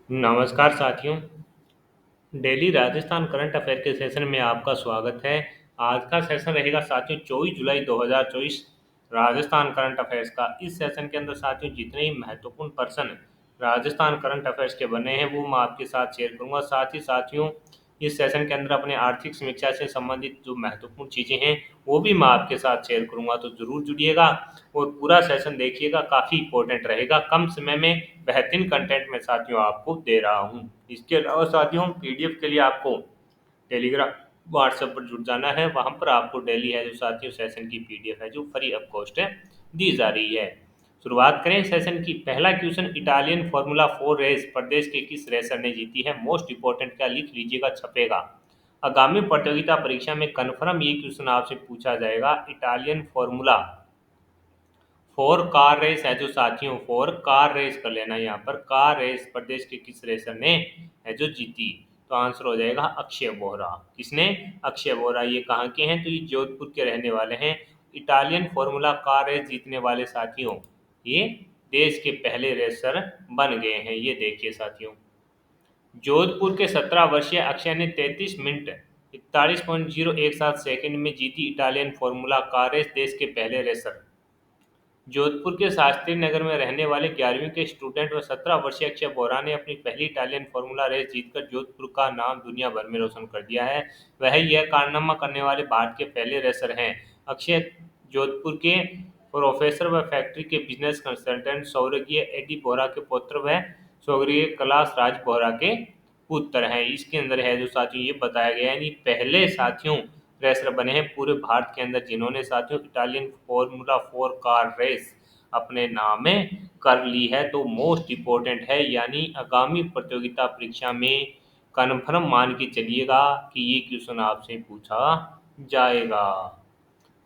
नमस्कार साथियों। Daily Rajasthan current affair के सेशन में आपका स्वागत है। आज का सेशन रहेगा साथियों 24 जुलाई 2024 राजस्थान करंट अफेयर्स का। इस सेशन के अंदर साथियों जितने ही महत्वपूर्ण पर्सन राजस्थान करंट अफेयर्स के बने हैं वो मैं आपके साथ शेयर करूंगा। साथ ही साथियों इस सेशन के अंदर अपने आर्थिक समीक्षा से संबंधित जो महत्वपूर्ण चीज़ें हैं वो भी मैं आपके साथ शेयर करूंगा, तो ज़रूर जुड़िएगा और पूरा सेशन देखिएगा। काफ़ी इंपॉर्टेंट रहेगा, कम समय में बेहतरीन कंटेंट में साथियों आपको दे रहा हूँ। इसके अलावा साथियों पीडीएफ के लिए आपको टेलीग्राम व्हाट्सएप पर जुड़ जाना है। वहां पर आपको डेली है जो साथियों सेशन की पीडीएफ है जो फ्री ऑफ कॉस्ट है दी जा रही है। शुरुआत करें सेशन की। पहला क्वेश्चन, इटालियन फार्मूला 4 रेस प्रदेश के किस रेसर ने जीती है? मोस्ट इंपोर्टेंट क्या लिख लीजिएगा, छपेगा। आगामी प्रतियोगिता परीक्षा में कन्फर्म ये क्वेश्चन आपसे पूछा जाएगा। इटालियन फार्मूला 4 कार रेस है जो साथियों 4 कार रेस कर लेना, यहाँ पर कार रेस प्रदेश के किस रेसर ने है जो जीती? तो आंसर हो जाएगा अक्षय बोहरा। किसने? अक्षय बोहरा। ये कहाँ के हैं? तो ये जोधपुर के रहने वाले हैं। इटालियन फार्मूला कार रेस जीतने वाले साथियों ये देश के पहले रेसर बन गए हैं। ये देखिए साथियों, जोधपुर के 17 वर्षीय अक्षय ने 33 मिनट 41.017 सेकंड में जीती इटालियन फार्मूला कार रेस। देश के पहले रेसर जोधपुर के शास्त्री नगर में रहने वाले 11वीं के स्टूडेंट व 17 वर्षीय अक्षय बोरा ने अपनी पहली इटालियन फार्मूला रेस जीतकर जोधपुर का नाम दुनिया भर में रोशन कर दिया है। वह यह कारनामा करने वाले भारत के पहले रेसर हैं। अक्षय जोधपुर के प्रोफेसर व फैक्ट्री के बिजनेस कंसल्टेंट स्वर्गीय एडी बोरा के पुत्र व स्वर्गीय कैलाश राज बोरा के पुत्र हैं। इसके अंदर है जो साथियों ये बताया गया है, पहले साथियों रेसर बने हैं पूरे भारत के अंदर जिन्होंने साथियों इटालियन फॉर्मूला 4 कार रेस अपने नाम में कर ली है। तो मोस्ट इम्पोर्टेंट है, यानी आगामी प्रतियोगिता परीक्षा में कन्फर्म मान के चलिएगा कि ये क्वेश्चन आपसे पूछा जाएगा।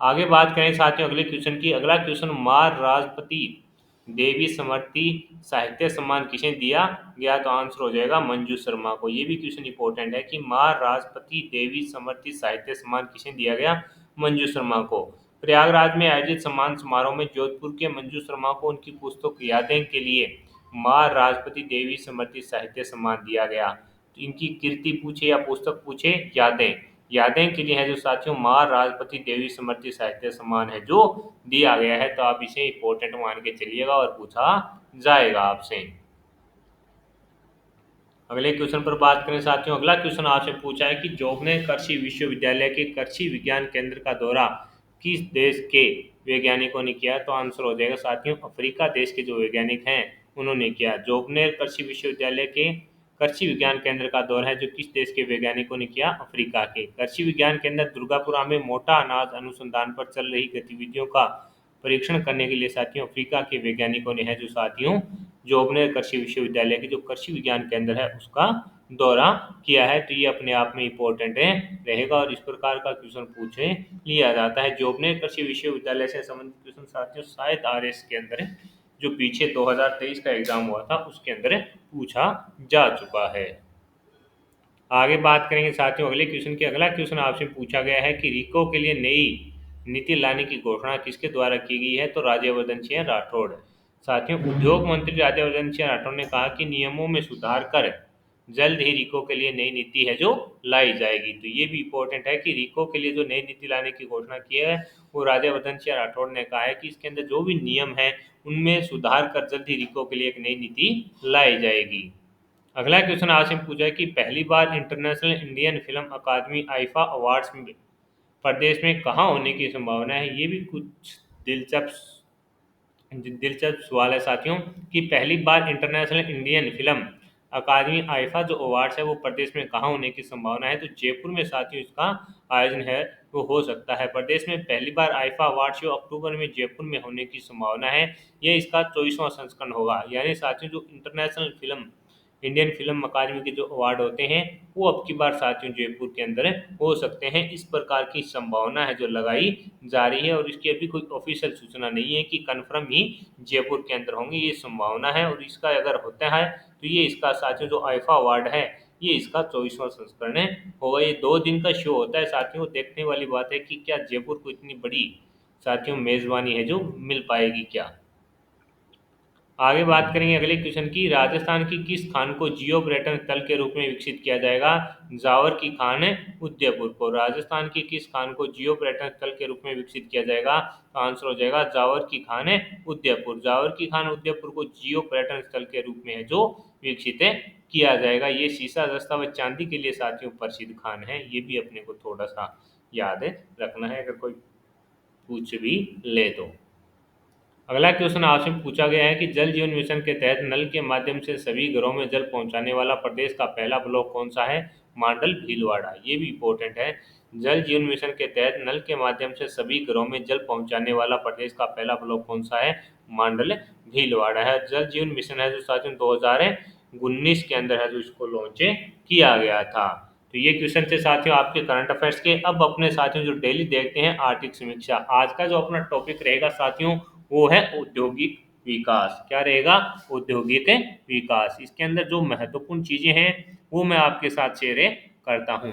आगे बात करें साथियों अगले क्वेश्चन की। अगला क्वेश्चन, मार राष्ट्रपति देवी समर्थी साहित्य सम्मान किसे दिया गया? तो आंसर हो जाएगा मंजू शर्मा को। ये भी क्वेश्चन इंपॉर्टेंट है कि मार राष्ट्रपति देवी समर्थी साहित्य सम्मान किसे दिया गया? मंजू शर्मा को। प्रयागराज में आयोजित सम्मान समारोह में जोधपुर के मंजू शर्मा को उनकी पुस्तक यादें के लिए मार राष्ट्रपति देवी समर्थी साहित्य सम्मान दिया गया। तो इनकी कीर्ति पूछे या पुस्तक पूछे, यादें यादें के लिए है जो साथियों मार राष्ट्रपति देवी समर्थी साहित्य सम्मान है जो दिया गया है। तो आप इसे इंपॉर्टेंट मान के चलिएगा और पूछा जाएगा आपसे। अगले क्वेश्चन पर बात करें साथियों। अगला क्वेश्चन आपसे पूछा है कि जॉब ने कृषि विश्वविद्यालय के कृषि विज्ञान केंद्र का दौरा किस देश के वैज्ञानिकों ने किया? तो आंसर हो जाएगा साथियों अफ्रीका देश के जो वैज्ञानिक हैं उन्होंने किया। जोबनेर कृषि विश्वविद्यालय के कृषि विज्ञान केंद्र का दौरा है जो किस देश के वैज्ञानिकों ने किया? अफ्रीका के। कृषि विज्ञान केंद्र दुर्गापुरा में मोटा अनाज अनुसंधान पर चल रही गतिविधियों का परीक्षण करने के लिए साथियों अफ्रीका के वैज्ञानिकों ने है जो साथियों जोबनेर कृषि विश्वविद्यालय के जो कृषि विज्ञान केंद्र है उसका दौरा किया है। तो ये अपने आप में इम्पोर्टेंट है रहेगा और इस प्रकार का क्वेश्चन पूछे लिया जाता है। जोबनेर कृषि विश्वविद्यालय से संबंधित क्वेश्चन साथियों शायद आरएस के अंदर जो पीछे 2023 का एग्जाम हुआ था उसके अंदर पूछा जा चुका है। आगे बात करेंगे साथियों अगले क्वेश्चन की। अगला क्वेश्चन आपसे पूछा गया है कि रिको के लिए नई नीति लाने की घोषणा किसके द्वारा की गई है? तो राज्यवर्धन सिंह राठौड़। साथियों उद्योग मंत्री राज्यवर्धन सिंह राठौड़ ने कहा कि नियमों में सुधार कर जल्द ही रिको के लिए नई नीति है जो लाई जाएगी। तो ये भी इंपॉर्टेंट है कि रिको के लिए जो नई नीति लाने की घोषणा की है वो राज्यवर्धन सिंह राठौड़ ने कहा है कि इसके अंदर जो भी नियम है उनमें सुधार कर जल्द ही रिको के लिए एक नई नीति लाई जाएगी। अगला क्वेश्चन आपसे पूछा है कि पहली बार इंटरनेशनल इंडियन फिल्म अकादमी आईफा अवार्ड्स में प्रदेश में कहाँ होने की संभावना है? ये भी कुछ दिलचस्प दिलचस्प सवाल है साथियों कि पहली बार इंटरनेशनल इंडियन फिल्म अकादमी आईफा जो अवार्ड्स है वो प्रदेश में कहाँ होने की संभावना है? तो जयपुर में साथियों इसका आयोजन है वो हो सकता है। प्रदेश में पहली बार आईफा अवार्ड शो अक्टूबर में जयपुर में होने की संभावना है। यह इसका 24वां संस्करण होगा। यानी साथियों जो इंटरनेशनल फिल्म इंडियन फिल्म अकादमी के जो अवार्ड होते हैं वो अब की बार साथियों जयपुर के अंदर हो सकते हैं। इस प्रकार की संभावना है जो लगाई जा रही है और इसकी अभी कोई ऑफिशियल सूचना नहीं है कि कन्फर्म ही जयपुर के अंदर होंगे, ये संभावना है। और इसका अगर होता है तो ये इसका साथियों जो आईफा अवार्ड है ये इसका 24वां संस्करण है होगा। ये 2 दिन का शो होता है साथियों। देखने वाली बात है कि क्या जयपुर को इतनी बड़ी साथियों मेजबानी है जो मिल पाएगी क्या। आगे बात करेंगे अगले क्वेश्चन की। राजस्थान की किस खान को जियो पर्यटन स्थल के रूप में विकसित किया जाएगा? जावर की खान उदयपुर को। राजस्थान की किस खान को जियो पर्यटन स्थल के रूप में विकसित किया जाएगा? तो आंसर हो जाएगा जावर की खान उदयपुर। जावर की खान उदयपुर को जियो पर्यटन स्थल के रूप में है जो विकसित किया जाएगा। ये सीसा दस्ता व चांदी के लिए साथियों प्रसिद्ध खान है। ये भी अपने को थोड़ा सा याद रखना है अगर कोई पूछ भी ले तो। अगला क्वेश्चन आपसे पूछा गया है कि जल जीवन मिशन के तहत नल के माध्यम से सभी घरों में जल पहुंचाने वाला प्रदेश का पहला ब्लॉक कौन सा है? मांडल भीलवाड़ा। ये भी इंपॉर्टेंट है। जल जीवन मिशन के तहत नल के माध्यम से सभी घरों में जल पहुंचाने वाला प्रदेश का पहला ब्लॉक कौन सा है? मांडल भीलवाड़ा है। जल जीवन मिशन है जो साथियों 2019 के अंदर है जो इसको लॉन्च किया गया था। तो ये क्वेश्चन थे साथियों आपके करंट अफेयर्स के। अब अपने साथियों जो डेली देखते हैं आर्थिक समीक्षा। आज का जो अपना टॉपिक रहेगा साथियों वो है औद्योगिक विकास। क्या रहेगा? औद्योगिक विकास। इसके अंदर जो महत्वपूर्ण चीजें हैं वो मैं आपके साथ शेयर करता हूँ।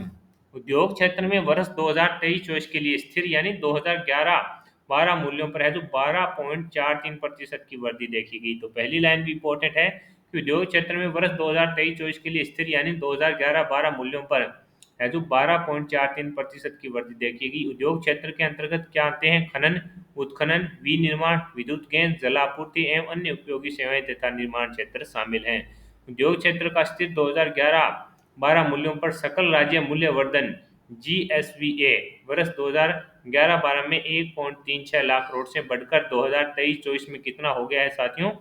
उद्योग क्षेत्र में वर्ष 2023-24 के लिए स्थिर यानी 2011-12 मूल्यों पर है जो 12.43% की वृद्धि देखी गई। तो पहली लाइन भी इंपॉर्टेंट है कि उद्योग क्षेत्र में वर्ष 2023-24 के लिए स्थिर यानी 2011-12 मूल्यों पर है जो 12.43% की वृद्धि देखी गई। उद्योग क्षेत्र के अंतर्गत क्या आते हैं? खनन, उत्खनन, विनिर्माण, विद्युत गैस, जलापूर्ति एवं अन्य उपयोगी सेवाएं तथा निर्माण क्षेत्र शामिल हैं। उद्योग क्षेत्र का स्थिर 2011-12 मूल्यों पर सकल राज्य मूल्य वर्धन GSVA वर्ष 2011-12 में 1.36 लाख करोड़ से बढ़कर 2023-24 में कितना हो गया है साथियों?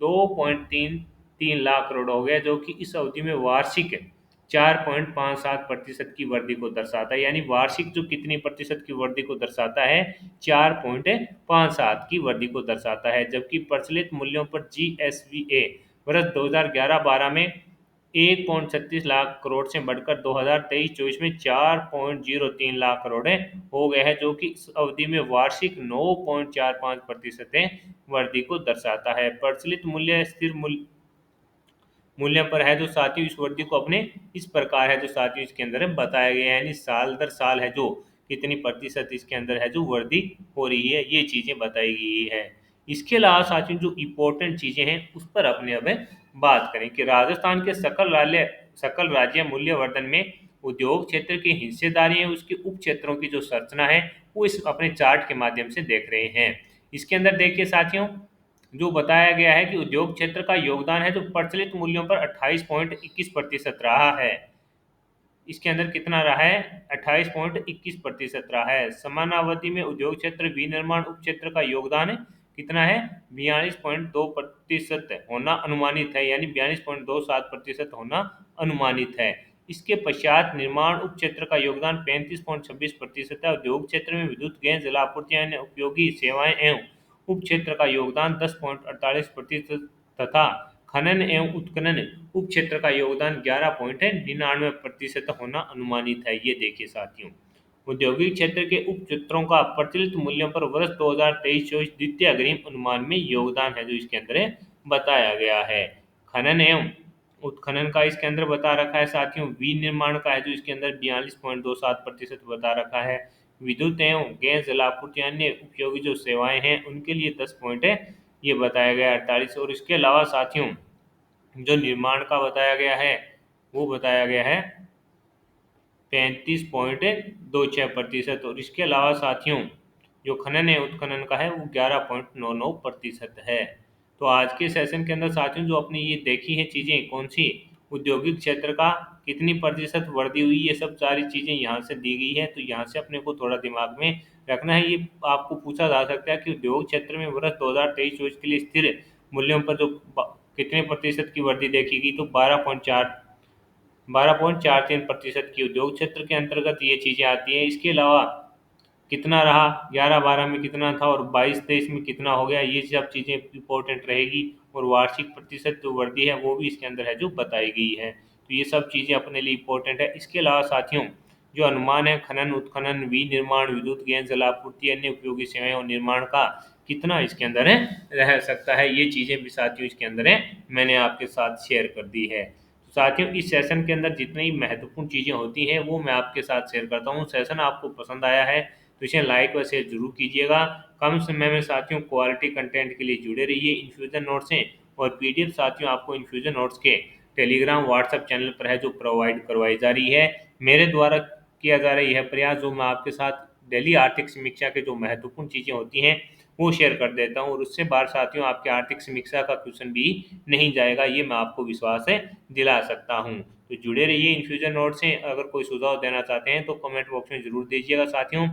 2.33 लाख करोड़ हो गया, जो कि इस अवधि में वार्षिक 4.57% की वृद्धि को दर्शाता है। यानी वार्षिक जो कितनी प्रतिशत की वृद्धि को दर्शाता है? 4.57 की वृद्धि को दर्शाता है। जबकि प्रचलित मूल्यों पर GSVA वर्ष 2011-12 में 1.36 लाख करोड़ से बढ़कर 2023-24 में 4.03 लाख करोड़ हो गए हैं, जो कि इस अवधि में वार्षिक 9.45% वृद्धि को दर्शाता है। प्रचलित मूल्य स्थिर मूल्य पर है जो साथियों इस वृद्धि को अपने इस प्रकार है जो साथियों इसके अंदर बताया गया है। यानी साल दर साल है जो कितनी प्रतिशत इसके अंदर है जो वृद्धि हो रही है, ये चीजें बताई गई है। इसके अलावा साथियों जो इम्पोर्टेंट चीजें हैं उस पर अपने अब बात करें कि राजस्थान के सकल राज्य मूल्यवर्धन में उद्योग क्षेत्र की हिस्सेदारी है उसके उप क्षेत्रों की जो संरचना है वो इस अपने चार्ट के माध्यम से देख रहे हैं। इसके अंदर देखिए साथियों जो बताया गया है कि उद्योग क्षेत्र का योगदान है जो प्रचलित मूल्यों पर 28.21% रहा है। इसके अंदर कितना रहा है? 28.21% रहा है। समानावधि में उद्योग क्षेत्र विनिर्माण उप क्षेत्र का योगदान कितना है? 42.2% होना अनुमानित है। यानी 42.27% होना अनुमानित है। इसके पश्चात निर्माण उप क्षेत्र का योगदान 35.26% है। उद्योग क्षेत्र में विद्युत गैस जलापूर्ति अन्य उपयोगी सेवाएं एवं उप क्षेत्र का योगदान 10.48% तथा खनन एवं उत्खनन उप क्षेत्र का योगदान 11.99% होना अनुमानित है। ये देखिए साथियों औद्योगिक क्षेत्र के उप क्षेत्रों का प्रचलित मूल्यों पर वर्ष 2023-24 द्वितीय अग्रिम अनुमान में योगदान है जो इसके अंदर बताया गया है। खनन एवं उत्खनन का इसके अंदर बता रखा है साथियों। विनिर्माण का है जो इसके अंदर 42.27% बता रखा है। विद्युत एवं गैस जलापूर्ति अन्य उपयोगी जो सेवाएं हैं उनके लिए 10 पॉइंट है ये बताया गया 48। और इसके अलावा साथियों जो निर्माण का बताया गया है वो बताया गया है 35.26%। और इसके अलावा साथियों जो खनन है उत्खनन का है वो 11.99% है। तो आज के सेशन के अंदर साथियों जो अपनी ये देखी है चीज़ें कौन सी, औद्योगिक क्षेत्र का कितनी प्रतिशत वृद्धि हुई, ये सब सारी चीज़ें यहाँ से दी गई है। तो यहाँ से अपने को थोड़ा दिमाग में रखना है। ये आपको पूछा जा सकता है कि उद्योग क्षेत्र में वर्ष 2023-24 के लिए स्थिर मूल्यों पर जो कितने प्रतिशत की वृद्धि देखी गई, तो 12.43% की उद्योग क्षेत्र के अंतर्गत ये चीज़ें आती हैं। इसके अलावा कितना रहा 11-12 में कितना था और 22-23 में कितना हो गया, ये सब चीज़ें इंपॉर्टेंट रहेगी। और वार्षिक प्रतिशत जो वृद्धि है वो भी इसके अंदर है जो बताई गई है। तो ये सब चीज़ें अपने लिए इंपॉर्टेंट है। इसके अलावा साथियों जो अनुमान है खनन उत्खनन विनिर्माण विद्युत गैस जलापूर्ति अन्य उपयोगी सेवाएं और निर्माण का कितना इसके अंदर है रह सकता है, ये चीज़ें भी साथियों इसके अंदर है मैंने आपके साथ शेयर कर दी है। तो साथियों इस सेशन के अंदर जितनी महत्वपूर्ण चीज़ें होती हैं वो मैं आपके साथ शेयर करता हूँ। सेशन आपको पसंद आया है तो इसे लाइक व शेयर जरूर कीजिएगा। कम समय में साथियों क्वालिटी कंटेंट के लिए जुड़े रहिए। इन्फ्यूजन नोट्स हैं और पीडीएफ साथियों आपको इन्फ्यूजन नोट्स के टेलीग्राम व्हाट्सएप चैनल पर है जो प्रोवाइड करवाई जा रही है। मेरे द्वारा किया जा रहा यह प्रयास जो मैं आपके साथ डेली आर्थिक समीक्षा के जो महत्वपूर्ण चीज़ें होती हैं वो शेयर कर देता हूँ, और उससे बाहर साथियों आपके आर्थिक समीक्षा का क्वेश्चन भी नहीं जाएगा, ये मैं आपको विश्वास है दिला सकता हूँ। तो जुड़े रहिए इन्फ्यूजन नोट से। अगर कोई सुझाव देना चाहते हैं तो कमेंट बॉक्स में जरूर दीजिएगा साथियों।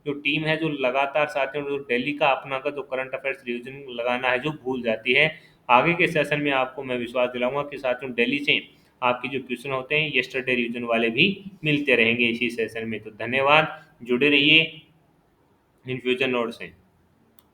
जो टीम है जो लगातार साथियों जो डेली का अपना का जो करंट अफेयर्स रिविजन लगाना है जो भूल जाती है, आगे के सेशन में आपको मैं विश्वास दिलाऊंगा कि साथियों डेली से आपके जो क्वेश्चन होते हैं यस्टरडे रिविजन वाले भी मिलते रहेंगे इसी सेशन में। तो धन्यवाद, जुड़े रहिए इन्फ्यूजन नोट से।